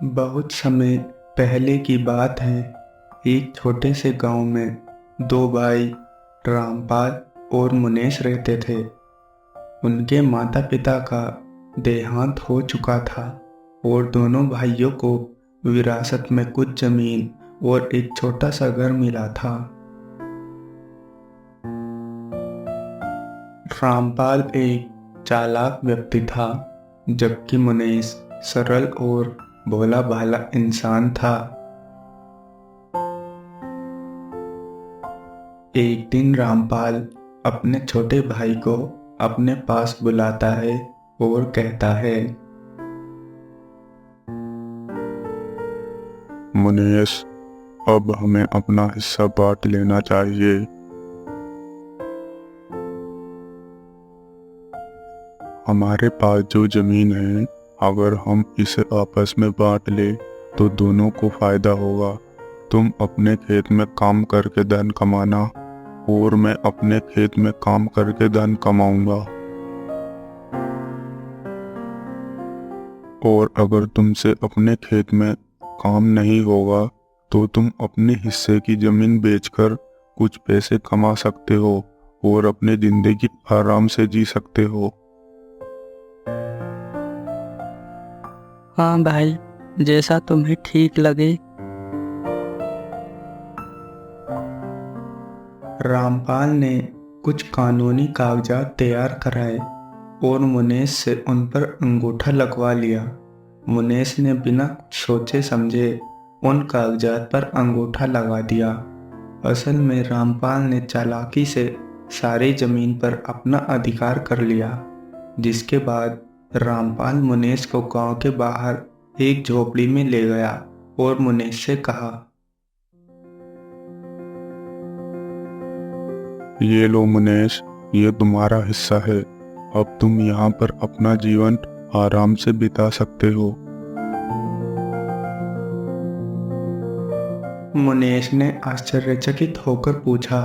बहुत समय पहले की बात है। एक छोटे से गांव में दो भाई रामपाल और मुनेश रहते थे। उनके माता पिता का देहांत हो चुका था और दोनों भाइयों को विरासत में कुछ जमीन और एक छोटा सा घर मिला था। रामपाल एक चालाक व्यक्ति था, जबकि मुनेश सरल और भोला भाला इंसान था। एक दिन रामपाल अपने छोटे भाई को अपने पास बुलाता है और कहता है, मुनेश, अब हमें अपना हिस्सा बांट लेना चाहिए। हमारे पास जो जमीन है, अगर हम इसे आपस में बांट ले तो दोनों को फायदा होगा। तुम अपने खेत में काम करके धन कमाना और मैं अपने खेत में काम करके धन कमाऊंगा। और अगर तुमसे अपने खेत में काम नहीं होगा तो तुम अपने हिस्से की जमीन बेचकर कुछ पैसे कमा सकते हो और अपनी जिंदगी आराम से जी सकते हो। हाँ भाई, जैसा तुम्हें ठीक लगे। रामपाल ने कुछ कानूनी कागजात तैयार कराए और मुनेश से उन पर अंगूठा लगवा लिया। मुनेश ने बिना सोचे समझे उन कागजात पर अंगूठा लगा दिया। असल में रामपाल ने चालाकी से सारी जमीन पर अपना अधिकार कर लिया, जिसके बाद रामपाल मुनेश को गांव के बाहर एक झोपड़ी में ले गया और मुनेश से कहा, ये लो मुनेश, ये तुम्हारा हिस्सा है। अब तुम यहाँ पर अपना जीवन आराम से बिता सकते हो। मुनेश ने आश्चर्यचकित होकर पूछा,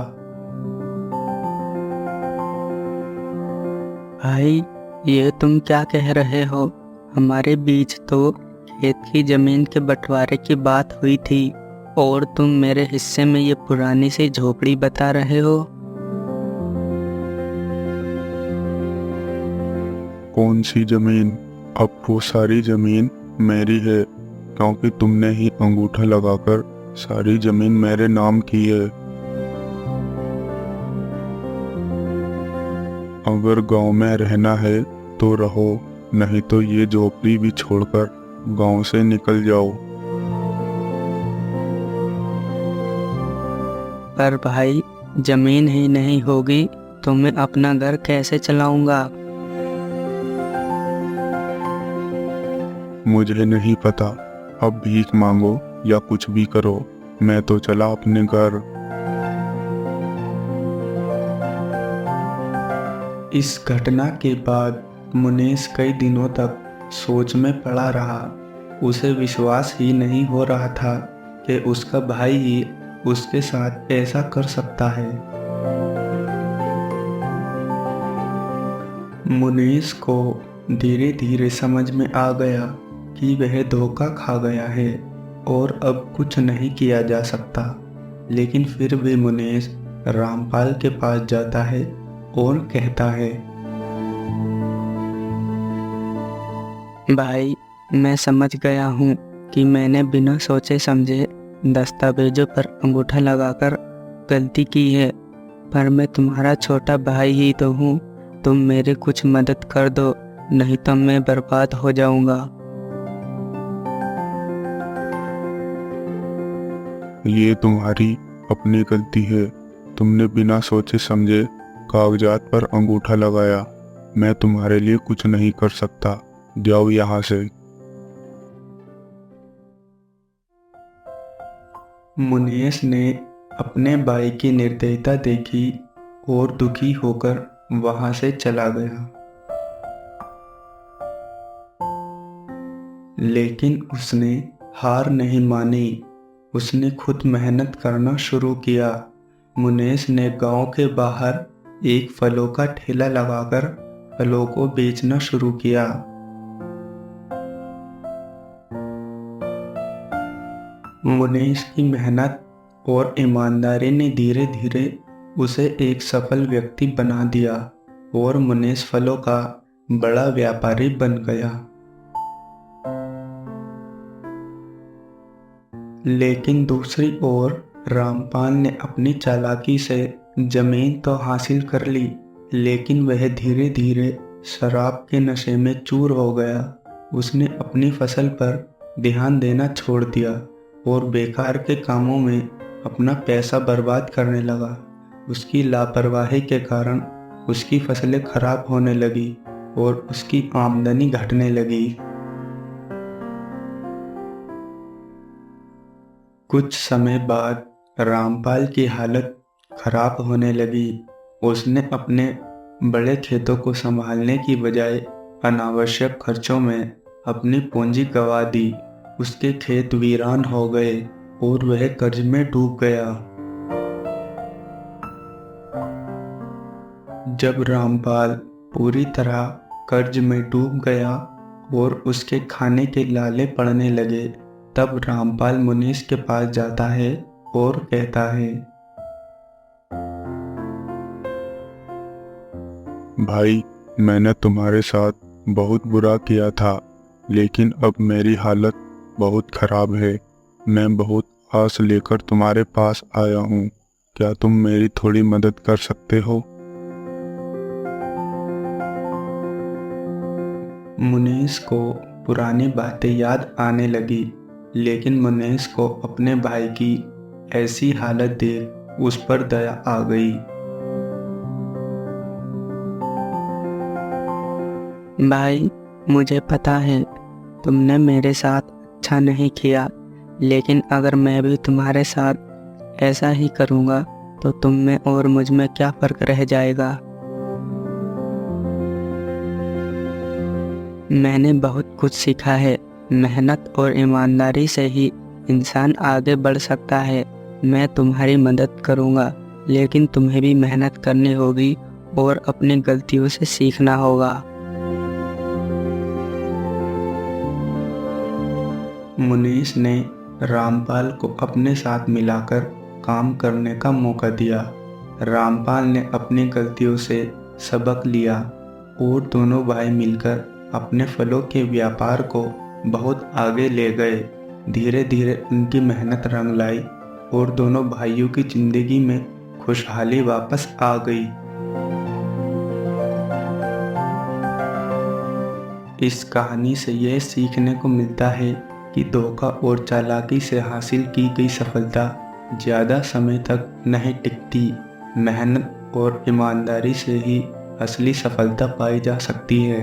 भाई, ये तुम क्या कह रहे हो? हमारे बीच तो खेत की जमीन के बंटवारे की बात हुई थी और तुम मेरे हिस्से में ये पुरानी सी झोपड़ी बता रहे हो। कौन सी जमीन? अब वो सारी जमीन मेरी है, क्योंकि तुमने ही अंगूठा लगाकर सारी जमीन मेरे नाम की है। अगर गांव में रहना है तो रहो, नहीं तो ये झोपड़ी भी छोड़कर गांव से निकल जाओ। पर भाई, जमीन ही नहीं होगी तो मैं अपना घर कैसे चलाऊंगा? मुझे नहीं पता, अब भीख मांगो या कुछ भी करो, मैं तो चला अपने घर। इस घटना के बाद मुनेश कई दिनों तक सोच में पड़ा रहा। उसे विश्वास ही नहीं हो रहा था कि उसका भाई ही उसके साथ ऐसा कर सकता है। मुनेश को धीरे धीरे समझ में आ गया कि वह धोखा खा गया है और अब कुछ नहीं किया जा सकता। लेकिन फिर भी मुनेश रामपाल के पास जाता है और कहता है, भाई, मैं समझ गया हूँ कि मैंने बिना सोचे समझे दस्तावेजों पर अंगूठा लगाकर गलती की है, पर मैं तुम्हारा छोटा भाई ही तो हूँ। तुम मेरी कुछ मदद कर दो, नहीं तो मैं बर्बाद हो जाऊंगा। ये तुम्हारी अपनी गलती है। तुमने बिना सोचे समझे कागजात पर अंगूठा लगाया। मैं तुम्हारे लिए कुछ नहीं कर सकता, जाओ यहाँ से। मुनेश ने अपने भाई की निर्दयता देखी और दुखी होकर वहां से चला गया। लेकिन उसने हार नहीं मानी। उसने खुद मेहनत करना शुरू किया। मुनेश ने गांव के बाहर एक फलों का ठेला लगाकर फलों को बेचना शुरू किया। मुनीष की मेहनत और ईमानदारी ने धीरे धीरे उसे एक सफल व्यक्ति बना दिया और मुनीष फलों का बड़ा व्यापारी बन गया। लेकिन दूसरी ओर रामपाल ने अपनी चालाकी से जमीन तो हासिल कर ली, लेकिन वह धीरे धीरे शराब के नशे में चूर हो गया। उसने अपनी फसल पर ध्यान देना छोड़ दिया और बेकार के कामों में अपना पैसा बर्बाद करने लगा। उसकी लापरवाही के कारण उसकी फसलें खराब होने लगी और उसकी आमदनी घटने लगी। कुछ समय बाद रामपाल की हालत खराब होने लगी। उसने अपने बड़े खेतों को संभालने की बजाय अनावश्यक खर्चों में अपनी पूंजी गंवा दी। उसके खेत वीरान हो गए और वह कर्ज में डूब गया। जब रामपाल पूरी तरह कर्ज में डूब गया और उसके खाने के लाले पड़ने लगे, तब रामपाल मुनीष के पास जाता है और कहता है, भाई, मैंने तुम्हारे साथ बहुत बुरा किया था, लेकिन अब मेरी हालत बहुत खराब है। मैं बहुत आस लेकर तुम्हारे पास आया हूँ। क्या तुम मेरी थोड़ी मदद कर सकते हो? मुनीष को पुरानी बातें याद आने लगी, लेकिन मुनीष को अपने भाई की ऐसी हालत देख उस पर दया आ गई। भाई, मुझे पता है तुमने मेरे साथ अच्छा नहीं किया, लेकिन अगर मैं भी तुम्हारे साथ ऐसा ही करूँगा तो तुम में और मुझ में क्या फ़र्क रह जाएगा। मैंने बहुत कुछ सीखा है। मेहनत और ईमानदारी से ही इंसान आगे बढ़ सकता है। मैं तुम्हारी मदद करूँगा, लेकिन तुम्हें भी मेहनत करनी होगी और अपनी गलतियों से सीखना होगा। मुनीष ने रामपाल को अपने साथ मिलाकर काम करने का मौका दिया। रामपाल ने अपनी गलतियों से सबक लिया और दोनों भाई मिलकर अपने फलों के व्यापार को बहुत आगे ले गए। धीरे धीरे उनकी मेहनत रंग लाई और दोनों भाइयों की जिंदगी में खुशहाली वापस आ गई। इस कहानी से यह सीखने को मिलता है कि धोखा और चालाकी से हासिल की गई सफलता ज़्यादा समय तक नहीं टिकती। मेहनत और ईमानदारी से ही असली सफलता पाई जा सकती है।